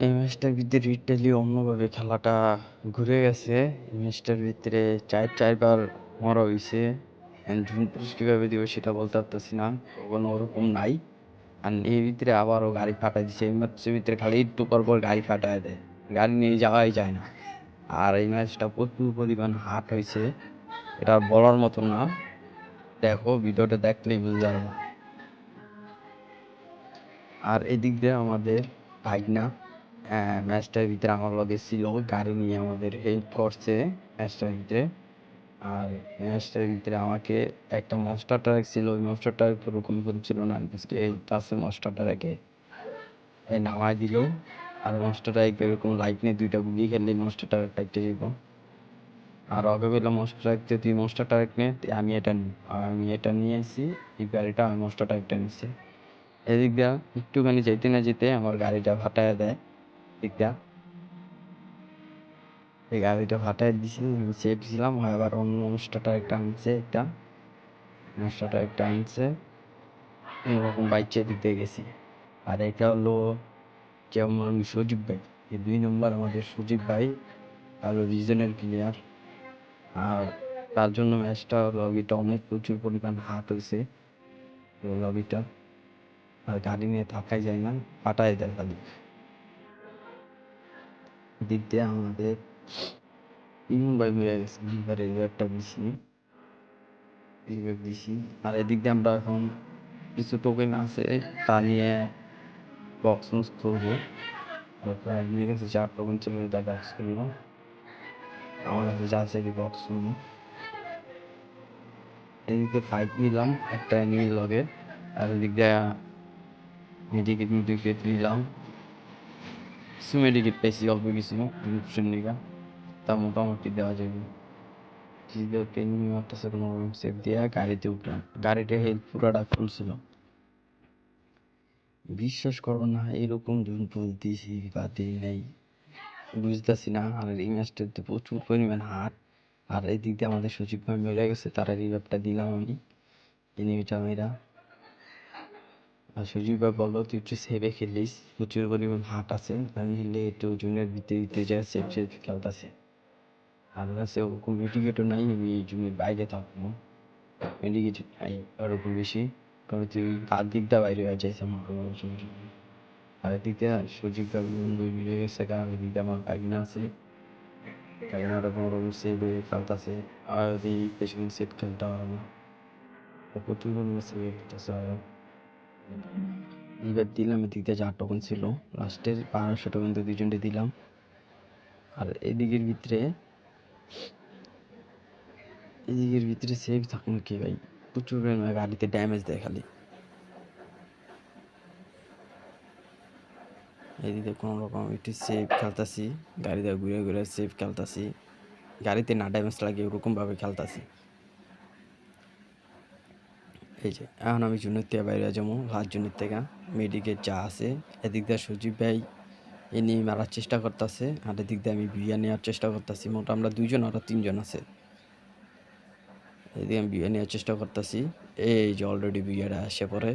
এই ম্যাচটার ভিতরে ইতালি অন্যভাবে খেলাটা ঘুরে গেছে। এই ম্যাচটার ভিতরে ৪ বার মরা হইছে। জুনপুশ কিভাবে দিব সেটা বলতে পারতেছি না, কোনো ওরকম নাই। আর এর ভিতরে আবারও গাড়ি ফাটাই দিছে। এই ম্যাচের ভিতরে খালি একটু পর পর গাড়ি ফাটায় দেয়, গাড়ি নিয়ে যাওয়াই যায় না। আর এই ম্যাচটা প্রচুর পরিমাণ হার্ড হয়েছে, এটা বলার মতো না। দেখো ভিডিওটা দেখলেই বুঝতে পারবে। আর এদিক দিয়ে আমাদের ভাইগনা ম্যাচটার ভিতরে আমার লগে ছিল, গাড়ি নিয়ে আমাদের হেল্প করছে ম্যাচটার ভিতরে। আর ম্যাচটার ভিতরে আমাকে একটা মনস্টার ট্রাক ছিল, ওই মনস্টার ট্রাক ওরকম ছিল না, এই পাশে মনস্টার ট্রাকে নামাই দিল। আর মনস্টার ট্রাক এরকম লাইট নিয়ে 2টা গুলি খেললে মনস্টার ট্রাক কাটতে যাব। আর আগে বললাম মনস্টার ট্রাক দিয়ে তুই মনস্টার ট্রাক নিয়ে, আমি এটা নিয়ে এসেছি। এই গাড়িটা আমি মনস্টার ট্রাকটা নিচ্ছি। এদিক দিয়া একটুখানি যেতে না যেতে আমার গাড়িটা ফাটায় দেয়। দিক দিয়া এই গাড়িটা ফাটায় দিছি, আমি সেফ ছিলাম। আবার অন্য মনস্টারটা একটা আনছে, এরকম বাইচে দিতে গেছি। আর এটা হলো যেমন সুজিব ভাই, এই 2 নম্বর আমাদের সুজিব ভাই, আর রিজনের প্লেয়ার। আর তার জন্য ম্যাচটা লবিটা অনেক প্রচুর পরিমাণ হার্ড হয়েছে লবিটা। আর গাড়ি নিয়ে থাকাই যায় না, ফাটাই দেয় খালি। দিক দিয়ে আমাদের 3 ভাই মিলে গেছে, দুইবার একটা দিছি। আর এদিক দিয়ে আমরা এখন কিছু টোকেন আছে, তা নিয়ে বক্স করবো। তারপর নিয়ে গেছে 4 টোকেন চলে যা বক্স করবো। আমার কাছে যা আছে কি বক্স করবো। এদিকে ফাইট নিলাম একটা এনিমির লগে। আর এদিক দিয়ে মেডিকেট নিলাম। কিছু মেডিকেট পাইছি, অল্প কিছু নিগা, তা মোটামুটি দেওয়া যাবে। এনিমি মারতেছে কোনো সেফ দিয়ে গাড়িতে উঠলাম, গাড়িটা হেলথ পুরাটা ফুল ছিল। বিশ্বাস করো না, এরকম যখন বলতেছি বা দিই নাই বুঝতেছি না। আর এই ম্যাচটাতে প্রচুর পরিমাণ হার। আর এদিক দিয়ে আমাদের সচিব ভাই মেরে গেছে, তারা রিভাইভটা দিলাম আমি এনিমিটা মেরা। আর সচিব ভাই বললো তুই একটু সেভে খেলিস, প্রচুর পরিমাণ হাট আছে, আমি হেলে একটু জুনের দিতে যা সেফ খেলতেছে। আর কাছে ওরকম মেডিকেটও নাই, আমি এই জুনের বাইরে থাকবো, মেডিকেট নাই ওরকম বেশি। কারণ তুই তার দিক দিয়ে বাইরে হয়ে যাইছে আমার। আর এদিক দিয়ে সুযোগ মিলে গেছে, কারণ এদিক দিয়ে আমার ভাগিনা আছে, ভাগিনাটা কোনো সেভ হয়ে খেলতেছে। আর যদি পেছনে সেট খেলতে পারবো না, প্রচুর সেভ খেলতেছে। এবার দিলাম এদিক দিয়ে 4 টোকেন ছিল, লাস্টের 1200 টোকেন তো 2জনকে দিলাম। আর এদিকের ভিতরে সেভ থাকুন কি ভাই, প্রচুর গাড়িতে ড্যামেজ দেয় খালি। এদিকে কোনো রকম একটু সেফ খেলতাছি, গাড়িতে ঘুরে ঘুরে সেফ খেলতাছি, গাড়িতে না ড্যামেজ লাগে ওরকমভাবে খেলতাছি। এই যে এখন আমি জুনের থেকে বাইরে যাবো, লাস্ট জুনের থেকে মেডিকেট যা আছে। এদিক দিয়ে সজীব ভাই নিয়ে মারার চেষ্টা করতেছে, আর এদিক দিয়ে আমি বিয়া নেওয়ার চেষ্টা করতেছি। মোট আমরা 2জন, আরও 3জন আছে। এদিকে আমি বিয়া নেওয়ার চেষ্টা করতেছি, এই যে অলরেডি বিয়াটা আসে পরে।